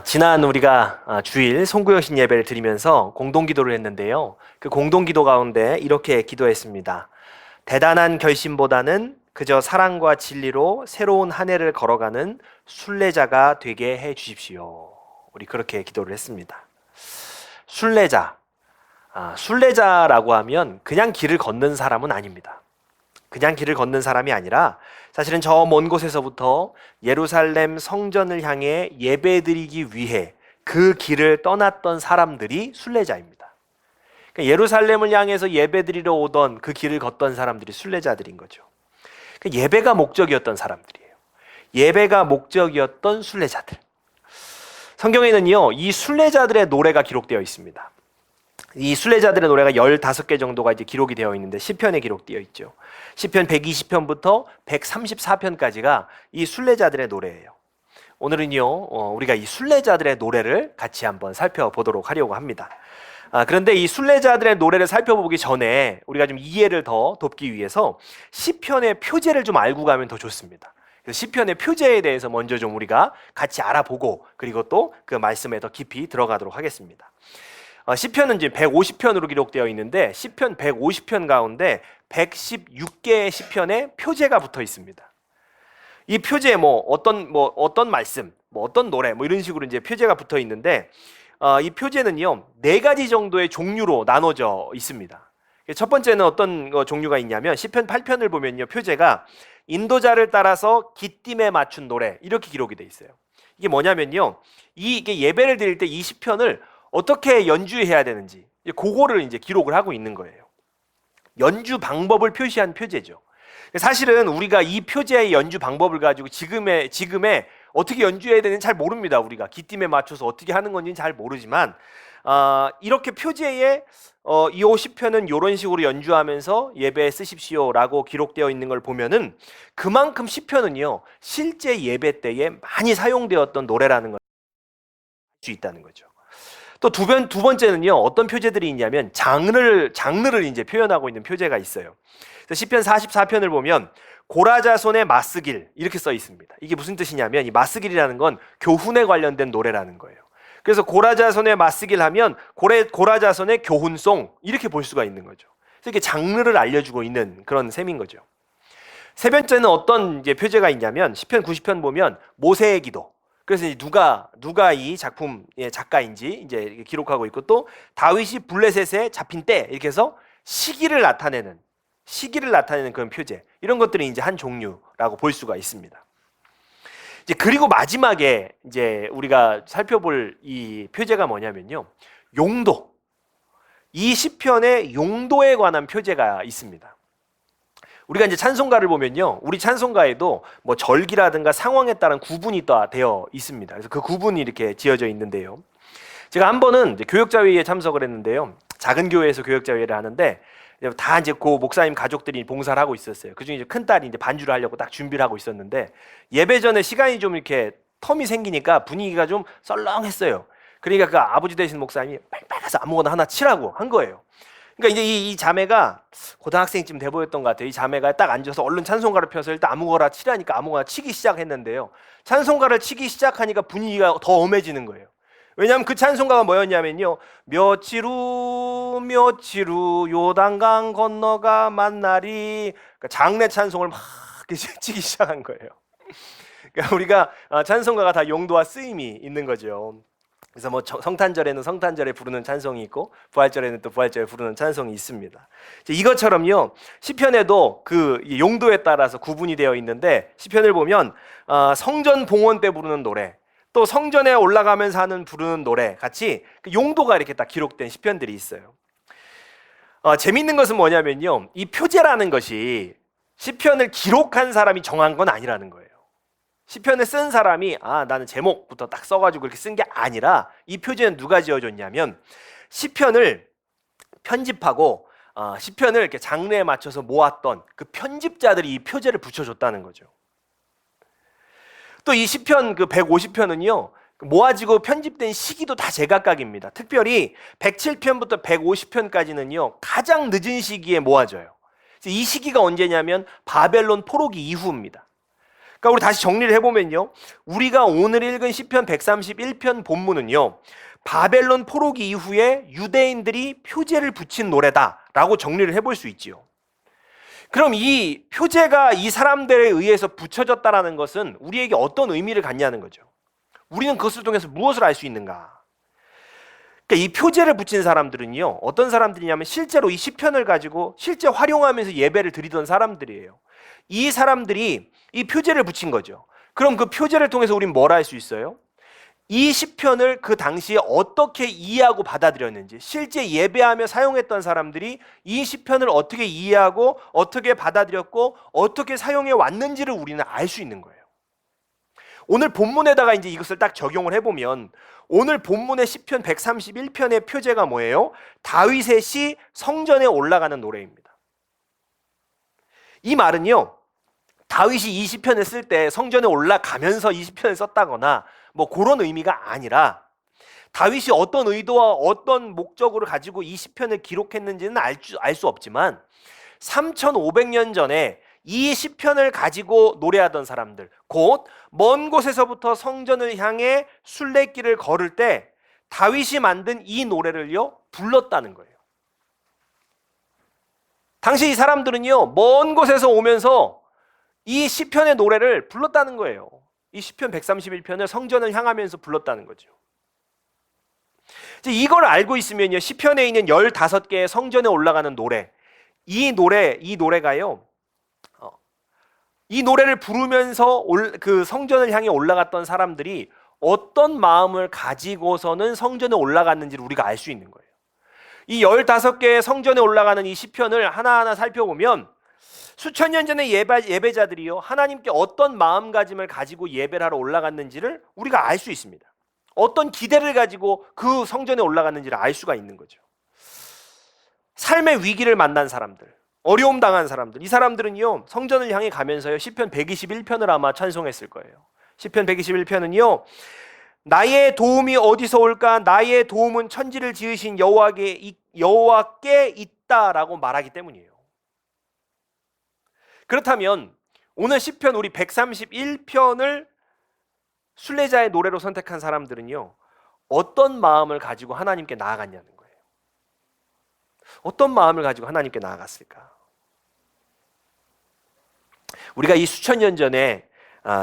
지난 우리가 주일 송구영신 예배를 드리면서 공동기도를 했는데요. 그 공동기도 가운데 이렇게 기도했습니다. 대단한 결심보다는 그저 사랑과 진리로 새로운 한 해를 걸어가는 순례자가 되게 해 주십시오. 우리 그렇게 기도를 했습니다. 순례자. 순례자라고 하면 그냥 길을 걷는 사람은 아닙니다. 그냥 길을 걷는 사람이 아니라 사실은 저 먼 곳에서부터 예루살렘 성전을 향해 예배드리기 위해 그 길을 떠났던 사람들이 순례자입니다. 그러니까 예루살렘을 향해서 예배드리러 오던 그 길을 걷던 사람들이 순례자들인 거죠. 그러니까 예배가 목적이었던 사람들이에요. 예배가 목적이었던 순례자들. 성경에는요, 이 순례자들의 노래가 기록되어 있습니다. 이 순례자들의 노래가 15개 정도가 이제 기록이 되어 있는데 시편에 기록되어 있죠. 시편 120편부터 134편까지가 이 순례자들의 노래예요. 오늘은요, 우리가 이 순례자들의 노래를 같이 한번 살펴보도록 하려고 합니다. 그런데 이 순례자들의 노래를 살펴보기 전에 우리가 좀 이해를 더 돕기 위해서 시편의 표제를 좀 알고 가면 더 좋습니다. 그래서 시편의 표제에 대해서 먼저 좀 우리가 같이 알아보고 그리고 또 그 말씀에 더 깊이 들어가도록 하겠습니다. 시편은 이제 150편으로 기록되어 있는데 시편 150편 가운데 116개의 시편에 표제가 붙어 있습니다. 이 표제에 어떤 말씀, 어떤 노래 이런 식으로 이제 표제가 붙어 있는데 이 표제는요 4가지 정도의 종류로 나눠져 있습니다. 첫 번째는 어떤 종류가 있냐면 시편 8편을 보면요 표제가 인도자를 따라서 기띔에 맞춘 노래 이렇게 기록이 돼 있어요. 이게 뭐냐면요 이게 예배를 드릴 때 이 시편을 어떻게 연주해야 되는지 그거를 이제 기록을 하고 있는 거예요. 연주 방법을 표시한 표제죠. 사실은 우리가 이 표제의 연주 방법을 가지고 지금의 어떻게 연주해야 되는지 잘 모릅니다. 우리가 기띔에 맞춰서 어떻게 하는 건지는 잘 모르지만 이렇게 표제에 이 50편은 이런 식으로 연주하면서 예배에 쓰십시오라고 기록되어 있는 걸 보면은 그만큼 시편은요 실제 예배 때에 많이 사용되었던 노래라는 걸 알 수 있다는 거죠. 또 두 번째는요 어떤 표제들이 있냐면 장르를 이제 표현하고 있는 표제가 있어요. 그래서 시편 44편을 보면 고라자손의 맞쓰길 이렇게 써 있습니다. 이게 무슨 뜻이냐면 이 맞쓰길이라는 건 교훈에 관련된 노래라는 거예요. 그래서 고라자손의 맞쓰길 하면 고라자손의 교훈송 이렇게 볼 수가 있는 거죠. 그래서 이게 장르를 알려주고 있는 그런 셈인 거죠. 세 번째는 어떤 이제 표제가 있냐면 시편 90편 보면 모세의 기도. 그래서 이제 누가 이 작품의 작가인지 이제 기록하고 있고 또 다윗이 블레셋에 잡힌 때 이렇게 해서 시기를 나타내는 그런 표제 이런 것들이 이제 한 종류라고 볼 수가 있습니다. 이제 그리고 마지막에 이제 우리가 살펴볼 이 표제가 뭐냐면요 용도. 이 시편의 용도에 관한 표제가 있습니다. 우리가 이제 찬송가를 보면요, 우리 찬송가에도 뭐 절기라든가 상황에 따른 구분이 또 되어 있습니다. 그래서 그 구분이 이렇게 지어져 있는데요. 제가 한 번은 이제 교역자회의에 참석을 했는데요, 작은 교회에서 교역자회의를 하는데 다 이제 그 목사님 가족들이 봉사를 하고 있었어요. 그중에 이제 큰 딸이 이제 반주를 하려고 딱 준비를 하고 있었는데 예배 전에 시간이 좀 이렇게 텀이 생기니까 분위기가 좀 썰렁했어요. 그러니까 그 아버지 되신 목사님이 빨리빨리 가서 아무거나 하나 치라고 한 거예요. 그러니까 이제 이 자매가 고등학생쯤 돼 보였던 것 같아요. 이 자매가 딱 앉아서 얼른 찬송가를 펴서 일단 아무거나 치라니까 아무거나 치기 시작했는데요. 찬송가를 치기 시작하니까 분위기가 더 엄해지는 거예요. 왜냐하면 그 찬송가가 뭐였냐면요. 며칠 후 요단강 건너가 만나리. 그러니까 장례 찬송을 막 치기 시작한 거예요. 그러니까 우리가 찬송가가 다 용도와 쓰임이 있는 거죠. 그래서 뭐 성탄절에는 성탄절에 부르는 찬송이 있고 부활절에는 또 부활절에 부르는 찬송이 있습니다. 이것처럼요 시편에도 그 용도에 따라서 구분이 되어 있는데 시편을 보면 성전 봉헌 때 부르는 노래 또 성전에 올라가면서 부르는 노래 같이 그 용도가 이렇게 딱 기록된 시편들이 있어요. 재밌는 것은 뭐냐면요 이 표제라는 것이 시편을 기록한 사람이 정한 건 아니라는 거예요. 시편을 쓴 사람이 나는 제목부터 딱 써가지고 이렇게 쓴 게 아니라 이 표제는 누가 지어줬냐면 시편을 편집하고 시편을 이렇게 장르에 맞춰서 모았던 그 편집자들이 이 표제를 붙여줬다는 거죠. 또 이 시편 그 150편은요 모아지고 편집된 시기도 다 제각각입니다. 특별히 107편부터 150편까지는요 가장 늦은 시기에 모아져요. 이 시기가 언제냐면 바벨론 포로기 이후입니다. 그러니까 우리 다시 정리를 해보면요, 우리가 오늘 읽은 시편 131편 본문은요, 바벨론 포로기 이후에 유대인들이 표제를 붙인 노래다라고 정리를 해볼 수 있지요. 그럼 이 표제가 이 사람들에 의해서 붙여졌다라는 것은 우리에게 어떤 의미를 갖냐는 거죠. 우리는 그것을 통해서 무엇을 알 수 있는가? 그러니까 이 표제를 붙인 사람들은요, 어떤 사람들이냐면 실제로 이 시편을 가지고 실제 활용하면서 예배를 드리던 사람들이에요. 이 사람들이 이 표제를 붙인 거죠. 그럼 그 표제를 통해서 우리는 뭘 알 수 있어요? 이 시편을 그 당시에 어떻게 이해하고 받아들였는지, 실제 예배하며 사용했던 사람들이 이 시편을 어떻게 이해하고 어떻게 받아들였고 어떻게 사용해 왔는지를 우리는 알 수 있는 거예요. 오늘 본문에다가 이제 이것을 딱 적용을 해보면, 오늘 본문의 시편 131편의 표제가 뭐예요? 다윗의 시 성전에 올라가는 노래입니다. 이 말은요, 다윗이 이 시편을 쓸 때 성전에 올라가면서 이 시편을 썼다거나 뭐 그런 의미가 아니라, 다윗이 어떤 의도와 어떤 목적으로 가지고 이 시편을 기록했는지는 알 수 없지만 3500년 전에 이 시편을 가지고 노래하던 사람들, 곧 먼 곳에서부터 성전을 향해 순례길을 걸을 때 다윗이 만든 이 노래를요 불렀다는 거예요. 당시 이 사람들은요 먼 곳에서 오면서 이 시편의 노래를 불렀다는 거예요. 이 시편 131편을 성전을 향하면서 불렀다는 거죠. 이제 이걸 알고 있으면요, 시편에 있는 15개의 성전에 올라가는 노래, 이 노래가요, 이 노래를 부르면서 그 성전을 향해 올라갔던 사람들이 어떤 마음을 가지고서는 성전에 올라갔는지를 우리가 알 수 있는 거예요. 이 15개의 성전에 올라가는 이 시편을 하나하나 살펴보면 수천 년 전의 예배자들이요, 하나님께 어떤 마음가짐을 가지고 예배를 하러 올라갔는지를 우리가 알 수 있습니다. 어떤 기대를 가지고 그 성전에 올라갔는지를 알 수가 있는 거죠. 삶의 위기를 만난 사람들, 어려움 당한 사람들, 이 사람들은요 성전을 향해 가면서요 시편 121편을 아마 찬송했을 거예요. 시편 121편은요, 나의 도움이 어디서 올까? 나의 도움은 천지를 지으신 여호와께 있다라고 말하기 때문이에요. 그렇다면 오늘 시편 우리 131편을 순례자의 노래로 선택한 사람들은요 어떤 마음을 가지고 하나님께 나아갔냐는 거예요. 어떤 마음을 가지고 하나님께 나아갔을까? 우리가 이 수천 년 전에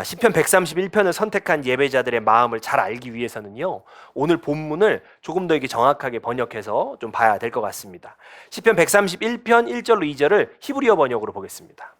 시편 131편을 선택한 예배자들의 마음을 잘 알기 위해서는요 오늘 본문을 조금 더 이게 정확하게 번역해서 좀 봐야 될 것 같습니다. 시편 131편 1절로 2절을 히브리어 번역으로 보겠습니다.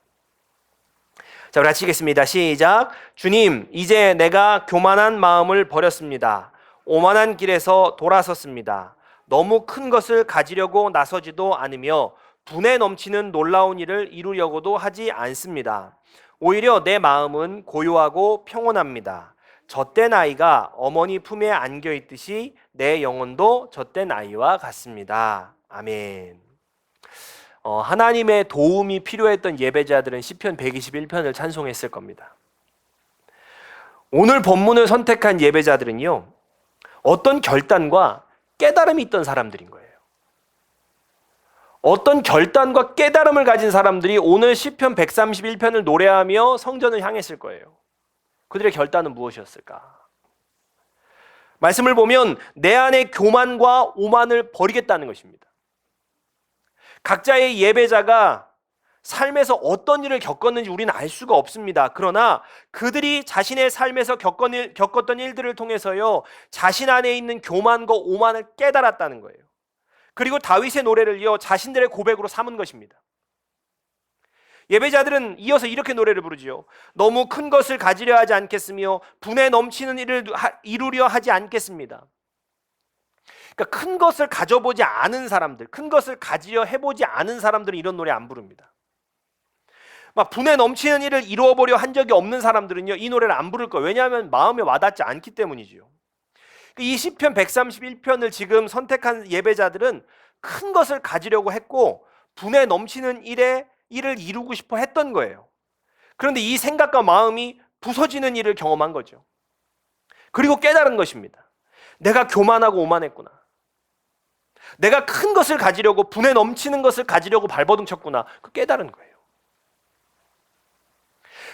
자, 우리 같이 읽겠습니다. 시작. 주님, 이제 내가 교만한 마음을 버렸습니다. 오만한 길에서 돌아섰습니다. 너무 큰 것을 가지려고 나서지도 않으며 분에 넘치는 놀라운 일을 이루려고도 하지 않습니다. 오히려 내 마음은 고요하고 평온합니다. 젖된 아이가 어머니 품에 안겨 있듯이 내 영혼도 젖된 아이와 같습니다. 아멘. 하나님의 도움이 필요했던 예배자들은 시편 121편을 찬송했을 겁니다. 오늘 본문을 선택한 예배자들은요 어떤 결단과 깨달음이 있던 사람들인 거예요. 어떤 결단과 깨달음을 가진 사람들이 오늘 시편 131편을 노래하며 성전을 향했을 거예요. 그들의 결단은 무엇이었을까? 말씀을 보면 내 안에 교만과 오만을 버리겠다는 것입니다. 각자의 예배자가 삶에서 어떤 일을 겪었는지 우리는 알 수가 없습니다. 그러나 그들이 자신의 삶에서 겪었던 일들을 통해서요 자신 안에 있는 교만과 오만을 깨달았다는 거예요. 그리고 다윗의 노래를요 자신들의 고백으로 삼은 것입니다. 예배자들은 이어서 이렇게 노래를 부르지요. 너무 큰 것을 가지려 하지 않겠으며 분에 넘치는 일을 이루려 하지 않겠습니다. 그러니까 큰 것을 가져보지 않은 사람들, 큰 것을 가지려 해보지 않은 사람들은 이런 노래 안 부릅니다. 막 분에 넘치는 일을 이루어보려 한 적이 없는 사람들은요 이 노래를 안 부를 거예요. 왜냐하면 마음에 와닿지 않기 때문이지요. 이 시편 131편을 지금 선택한 예배자들은 큰 것을 가지려고 했고 분에 넘치는 일을 이루고 싶어 했던 거예요. 그런데 이 생각과 마음이 부서지는 일을 경험한 거죠. 그리고 깨달은 것입니다. 내가 교만하고 오만했구나. 내가 큰 것을 가지려고, 분에 넘치는 것을 가지려고 발버둥 쳤구나. 그 깨달은 거예요.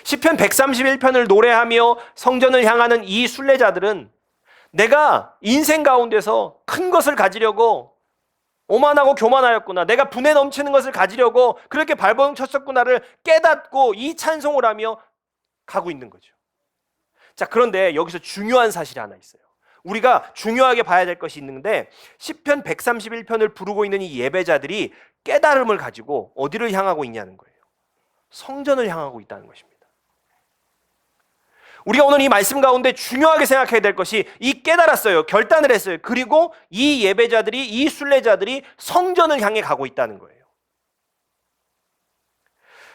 시편 131편을 노래하며 성전을 향하는 이 순례자들은 내가 인생 가운데서 큰 것을 가지려고 오만하고 교만하였구나, 내가 분에 넘치는 것을 가지려고 그렇게 발버둥 쳤었구나를 깨닫고 이 찬송을 하며 가고 있는 거죠. 자, 그런데 여기서 중요한 사실이 하나 있어요. 우리가 중요하게 봐야 될 것이 있는데, 시편 131편을 부르고 있는 이 예배자들이 깨달음을 가지고 어디를 향하고 있냐는 거예요. 성전을 향하고 있다는 것입니다. 우리가 오늘 이 말씀 가운데 중요하게 생각해야 될 것이, 이 깨달았어요. 결단을 했어요. 그리고 이 예배자들이, 이 순례자들이 성전을 향해 가고 있다는 거예요.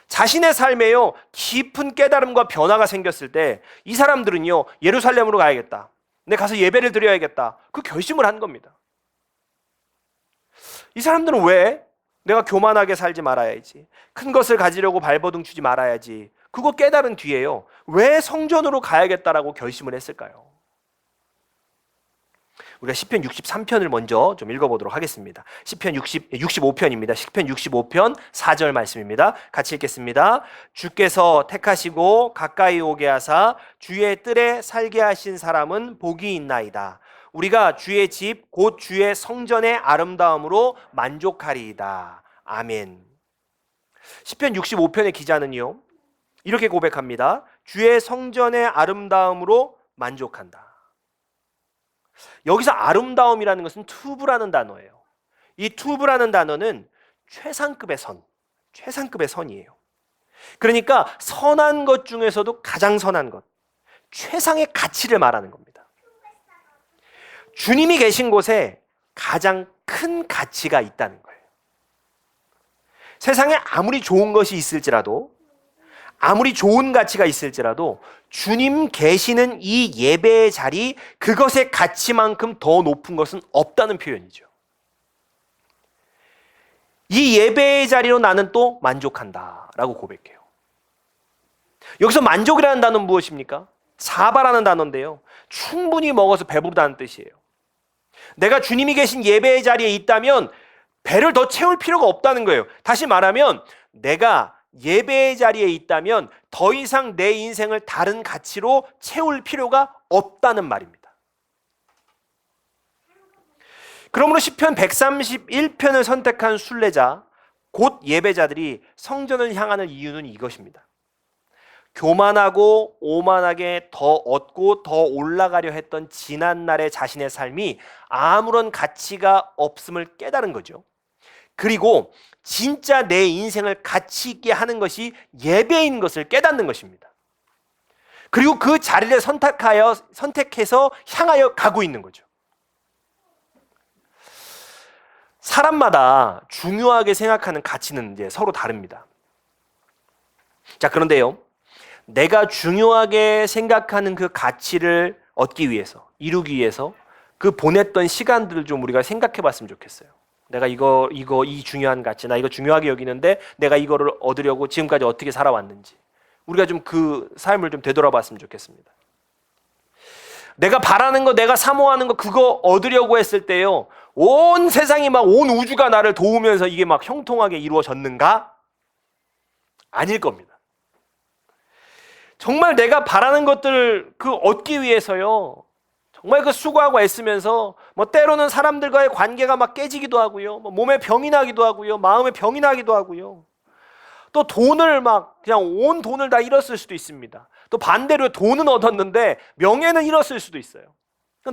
자신의 삶에요, 깊은 깨달음과 변화가 생겼을 때 이 사람들은요, 예루살렘으로 가야겠다, 내가 가서 예배를 드려야겠다, 그 결심을 한 겁니다. 이 사람들은 왜 내가 교만하게 살지 말아야지, 큰 것을 가지려고 발버둥 치지 말아야지, 그거 깨달은 뒤에요, 왜 성전으로 가야겠다라고 결심을 했을까요? 우리가 시편 63편을 먼저 좀 읽어보도록 하겠습니다. 시편 65편입니다. 시편 65편 4절 말씀입니다. 같이 읽겠습니다. 주께서 택하시고 가까이 오게 하사 주의 뜰에 살게 하신 사람은 복이 있나이다. 우리가 주의 집 곧 주의 성전의 아름다움으로 만족하리이다. 아멘. 시편 65편의 기자는요, 이렇게 고백합니다. 주의 성전의 아름다움으로 만족한다. 여기서 아름다움이라는 것은 투브라는 단어예요. 이 투브라는 단어는 최상급의 선, 최상급의 선이에요. 그러니까 선한 것 중에서도 가장 선한 것, 최상의 가치를 말하는 겁니다. 주님이 계신 곳에 가장 큰 가치가 있다는 거예요. 세상에 아무리 좋은 것이 있을지라도, 아무리 좋은 가치가 있을지라도 주님 계시는 이 예배의 자리, 그것의 가치만큼 더 높은 것은 없다는 표현이죠. 이 예배의 자리로 나는 또 만족한다 라고 고백해요. 여기서 만족이라는 단어는 무엇입니까? 사바라는 단어인데요, 충분히 먹어서 배부르다는 뜻이에요. 내가 주님이 계신 예배의 자리에 있다면 배를 더 채울 필요가 없다는 거예요. 다시 말하면 내가 예배의 자리에 있다면 더 이상 내 인생을 다른 가치로 채울 필요가 없다는 말입니다. 그러므로 시편 131편을 선택한 순례자, 곧 예배자들이 성전을 향하는 이유는 이것입니다. 교만하고 오만하게 더 얻고 더 올라가려 했던 지난날의 자신의 삶이 아무런 가치가 없음을 깨달은 거죠. 그리고 진짜 내 인생을 가치 있게 하는 것이 예배인 것을 깨닫는 것입니다. 그리고 그 자리를 선택해서 향하여 가고 있는 거죠. 사람마다 중요하게 생각하는 가치는 이제 서로 다릅니다. 자, 그런데요, 내가 중요하게 생각하는 그 가치를 얻기 위해서, 이루기 위해서 그 보냈던 시간들을 좀 우리가 생각해 봤으면 좋겠어요. 내가 이 중요한 가치, 나 이거 중요하게 여기는데 내가 이거를 얻으려고 지금까지 어떻게 살아왔는지, 우리가 좀 그 삶을 좀 되돌아봤으면 좋겠습니다. 내가 바라는 거, 내가 사모하는 거, 그거 얻으려고 했을 때요, 온 세상이 막, 온 우주가 나를 도우면서 이게 막 형통하게 이루어졌는가? 아닐 겁니다. 정말 내가 바라는 것들을 그 얻기 위해서요, 정말 그 수고하고 애쓰면서 뭐 때로는 사람들과의 관계가 막 깨지기도 하고요, 뭐 몸에 병이 나기도 하고요, 마음에 병이 나기도 하고요, 또 돈을 막 그냥 온 돈을 다 잃었을 수도 있습니다. 또 반대로 돈은 얻었는데 명예는 잃었을 수도 있어요.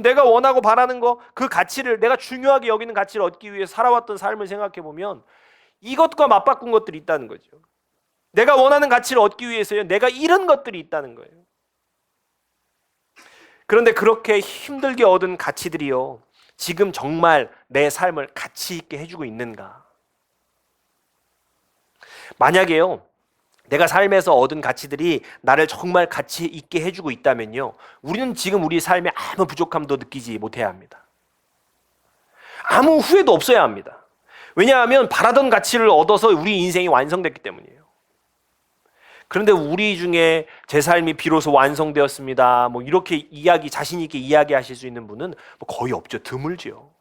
내가 원하고 바라는 거, 그 가치를, 내가 중요하게 여기는 가치를 얻기 위해 살아왔던 삶을 생각해 보면 이것과 맞바꾼 것들이 있다는 거죠. 내가 원하는 가치를 얻기 위해서요, 내가 잃은 것들이 있다는 거예요. 그런데 그렇게 힘들게 얻은 가치들이요, 지금 정말 내 삶을 가치 있게 해주고 있는가? 만약에요, 내가 삶에서 얻은 가치들이 나를 정말 가치 있게 해주고 있다면요, 우리는 지금 우리 삶에 아무 부족함도 느끼지 못해야 합니다. 아무 후회도 없어야 합니다. 왜냐하면 바라던 가치를 얻어서 우리 인생이 완성됐기 때문이에요. 그런데 우리 중에 제 삶이 비로소 완성되었습니다, 뭐 이렇게 자신 있게 이야기하실 수 있는 분은 거의 없죠. 드물죠.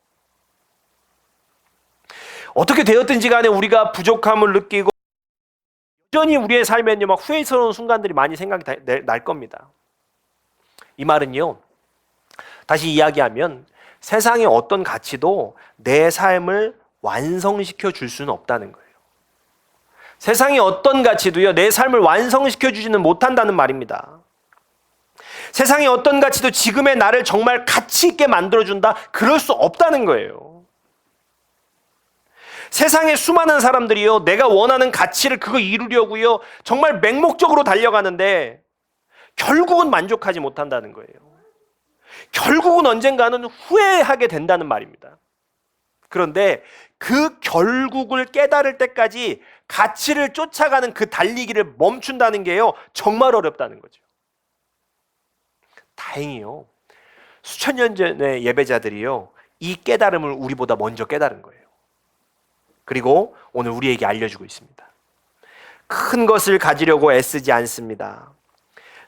어떻게 되었든지 간에 우리가 부족함을 느끼고 여전히 우리의 삶에는요, 막 후회스러운 순간들이 많이 생각이 날 겁니다. 이 말은요, 다시 이야기하면 세상의 어떤 가치도 내 삶을 완성시켜 줄 수는 없다는 거예요. 세상의 어떤 가치도요, 내 삶을 완성시켜 주지는 못한다는 말입니다. 세상의 어떤 가치도 지금의 나를 정말 가치 있게 만들어준다? 그럴 수 없다는 거예요. 세상에 수많은 사람들이요, 내가 원하는 가치를 그거 이루려고요, 정말 맹목적으로 달려가는데 결국은 만족하지 못한다는 거예요. 결국은 언젠가는 후회하게 된다는 말입니다. 그런데 그 결국을 깨달을 때까지 가치를 쫓아가는 그 달리기를 멈춘다는 게요, 정말 어렵다는 거죠. 다행히요, 수천 년 전의 예배자들이요, 이 깨달음을 우리보다 먼저 깨달은 거예요. 그리고 오늘 우리에게 알려주고 있습니다. 큰 것을 가지려고 애쓰지 않습니다.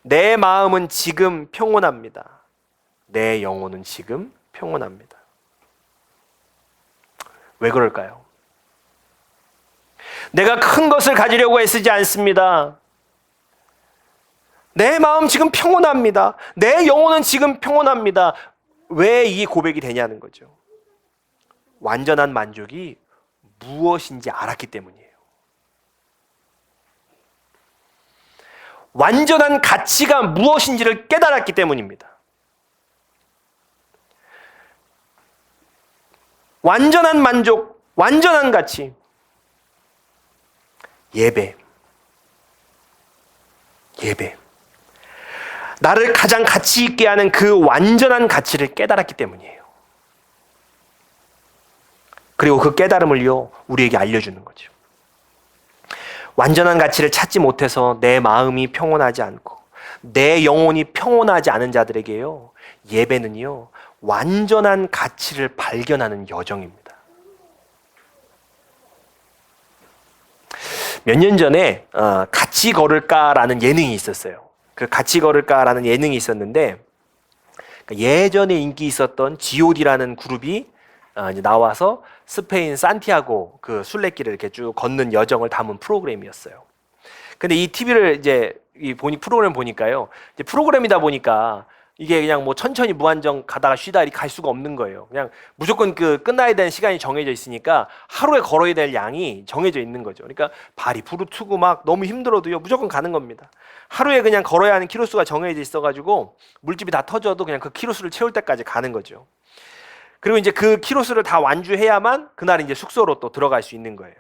내 마음은 지금 평온합니다. 내 영혼은 지금 평온합니다. 왜 그럴까요? 내가 큰 것을 가지려고 애쓰지 않습니다. 내 마음 지금 평온합니다. 내 영혼은 지금 평온합니다. 왜 이 고백이 되냐는 거죠. 완전한 만족이 무엇인지 알았기 때문이에요. 완전한 가치가 무엇인지를 깨달았기 때문입니다. 완전한 만족, 완전한 가치. 예배. 나를 가장 가치 있게 하는 그 완전한 가치를 깨달았기 때문이에요. 그리고 그 깨달음을요, 우리에게 알려주는 거죠. 완전한 가치를 찾지 못해서 내 마음이 평온하지 않고 내 영혼이 평온하지 않은 자들에게요, 예배는요, 완전한 가치를 발견하는 여정입니다. 몇 년 전에 같이 걸을까라는 예능이 있었어요. 그 같이 걸을까라는 예능이 있었는데, 예전에 인기 있었던 G.O.D라는 그룹이 이제 나와서 스페인 산티아고 그 순례길을 이렇게 쭉 걷는 여정을 담은 프로그램이었어요. 근데 이 TV를 이제 프로그램 보니까요, 이제 프로그램이다 보니까 이게 그냥 뭐 천천히 무한정 가다가 쉬다 이렇게 갈 수가 없는 거예요. 그냥 무조건 그 끝나야 되는 시간이 정해져 있으니까 하루에 걸어야 될 양이 정해져 있는 거죠. 그러니까 발이 부르트고 막 너무 힘들어도요, 무조건 가는 겁니다. 하루에 그냥 걸어야 하는 키로수가 정해져 있어가지고 물집이 다 터져도 그냥 그 키로수를 채울 때까지 가는 거죠. 그리고 이제 그 키로수를 다 완주해야만 그날 이제 숙소로 또 들어갈 수 있는 거예요.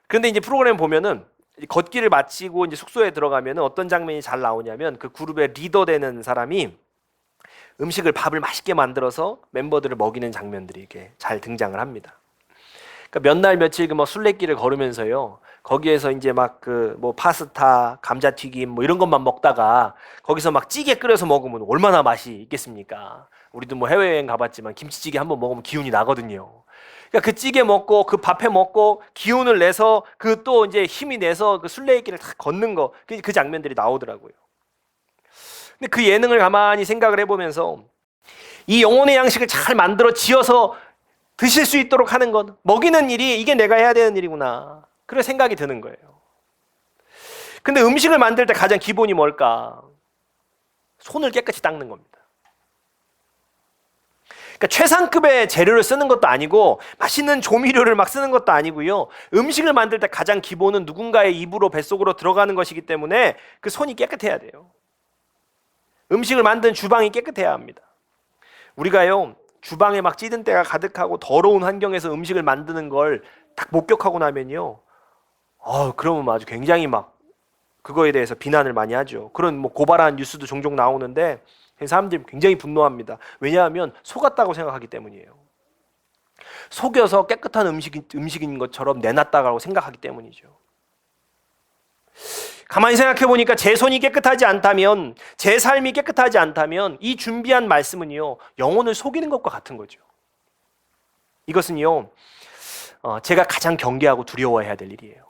그런데 이제 프로그램 보면은 걷기를 마치고 이제 숙소에 들어가면은 어떤 장면이 잘 나오냐면, 그 그룹의 리더 되는 사람이 밥을 맛있게 만들어서 멤버들을 먹이는 장면들이 이렇게 잘 등장을 합니다. 그러니까 몇 날 며칠 그 뭐 순례길을 걸으면서요, 거기에서 이제 막 그 뭐 파스타, 감자튀김 뭐 이런 것만 먹다가 거기서 막 찌개 끓여서 먹으면 얼마나 맛이 있겠습니까? 우리도 뭐 해외여행 가봤지만 김치찌개 한번 먹으면 기운이 나거든요. 그러니까 그 찌개 먹고 그 밥해 먹고 기운을 내서 그 또 이제 힘이 내서 그 순례길을 다 걷는 거, 그 장면들이 나오더라고요. 근데 그 예능을 가만히 생각을 해보면서 이 영혼의 양식을 잘 만들어 지어서 드실 수 있도록 하는 것, 먹이는 일이 이게 내가 해야 되는 일이구나, 그런 생각이 드는 거예요. 근데 음식을 만들 때 가장 기본이 뭘까? 손을 깨끗이 닦는 겁니다. 그러니까 최상급의 재료를 쓰는 것도 아니고 맛있는 조미료를 막 쓰는 것도 아니고요, 음식을 만들 때 가장 기본은 누군가의 입으로 뱃속으로 들어가는 것이기 때문에 그 손이 깨끗해야 돼요. 음식을 만든 주방이 깨끗해야 합니다. 우리가요, 주방에 막 찌든 때가 가득하고 더러운 환경에서 음식을 만드는 걸 딱 목격하고 나면요, 그러면 아주 굉장히 막 그거에 대해서 비난을 많이 하죠. 그런 뭐 고발하는 뉴스도 종종 나오는데 사람들이 굉장히 분노합니다. 왜냐하면 속았다고 생각하기 때문이에요. 속여서 깨끗한 음식인 것처럼 내놨다고 생각하기 때문이죠. 가만히 생각해 보니까 제 손이 깨끗하지 않다면, 제 삶이 깨끗하지 않다면 이 준비한 말씀은요, 영혼을 속이는 것과 같은 거죠. 이것은요, 제가 가장 경계하고 두려워해야 될 일이에요.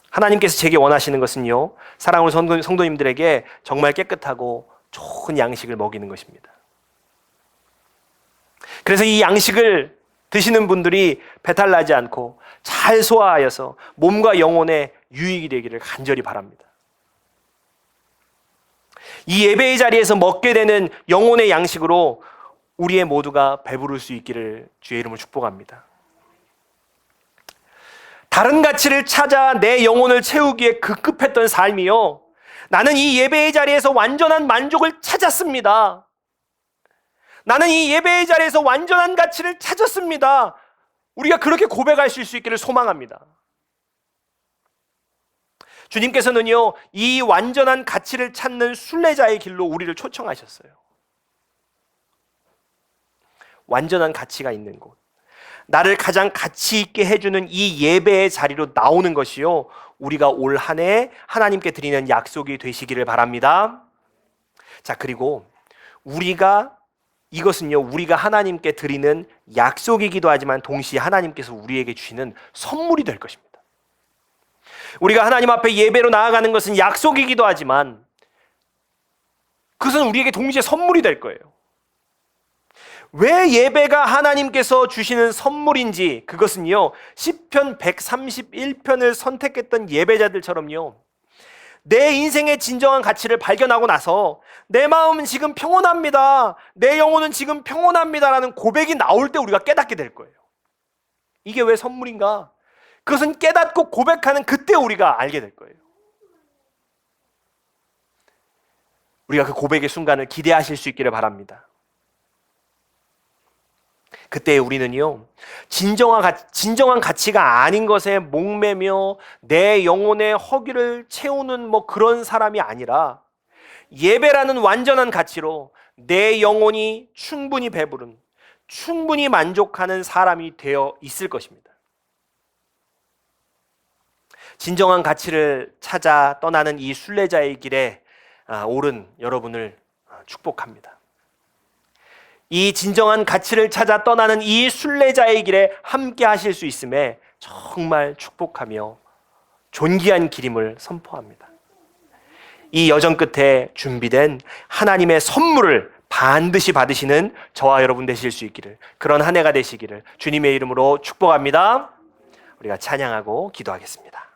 하나님께서 제게 원하시는 것은요, 사랑하는 성도님들에게 정말 깨끗하고 좋은 양식을 먹이는 것입니다. 그래서 이 양식을 드시는 분들이 배탈 나지 않고 잘 소화하여서 몸과 영혼에 유익이 되기를 간절히 바랍니다. 이 예배의 자리에서 먹게 되는 영혼의 양식으로 우리의 모두가 배부를 수 있기를 주의 이름으로 축복합니다. 다른 가치를 찾아 내 영혼을 채우기에 급급했던 삶이요, 나는 이 예배의 자리에서 완전한 만족을 찾았습니다. 나는 이 예배의 자리에서 완전한 가치를 찾았습니다. 우리가 그렇게 고백하실 수 있기를 소망합니다. 주님께서는요, 이 완전한 가치를 찾는 순례자의 길로 우리를 초청하셨어요. 완전한 가치가 있는 곳, 나를 가장 가치 있게 해주는 이 예배의 자리로 나오는 것이요, 우리가 올 한 해 하나님께 드리는 약속이 되시기를 바랍니다. 자, 그리고 이것은요, 우리가 하나님께 드리는 약속이기도 하지만 동시에 하나님께서 우리에게 주시는 선물이 될 것입니다. 우리가 하나님 앞에 예배로 나아가는 것은 약속이기도 하지만 그것은 우리에게 동시에 선물이 될 거예요. 왜 예배가 하나님께서 주시는 선물인지, 그것은요, 시편 131편을 선택했던 예배자들처럼요, 내 인생의 진정한 가치를 발견하고 나서 내 마음은 지금 평온합니다, 내 영혼은 지금 평온합니다라는 고백이 나올 때 우리가 깨닫게 될 거예요. 이게 왜 선물인가? 그것은 깨닫고 고백하는 그때 우리가 알게 될 거예요. 우리가 그 고백의 순간을 기대하실 수 있기를 바랍니다. 그때 우리는요, 진정한 가치가 아닌 것에 목매며 내 영혼의 허기를 채우는 그런 사람이 아니라 예배라는 완전한 가치로 내 영혼이 충분히 배부른, 충분히 만족하는 사람이 되어 있을 것입니다. 진정한 가치를 찾아 떠나는 이 순례자의 길에 오른 여러분을 축복합니다. 이 진정한 가치를 찾아 떠나는 이 순례자의 길에 함께 하실 수 있음에 정말 축복하며 존귀한 길임을 선포합니다. 이 여정 끝에 준비된 하나님의 선물을 반드시 받으시는 저와 여러분 되실 수 있기를, 그런 한 해가 되시기를 주님의 이름으로 축복합니다. 우리가 찬양하고 기도하겠습니다.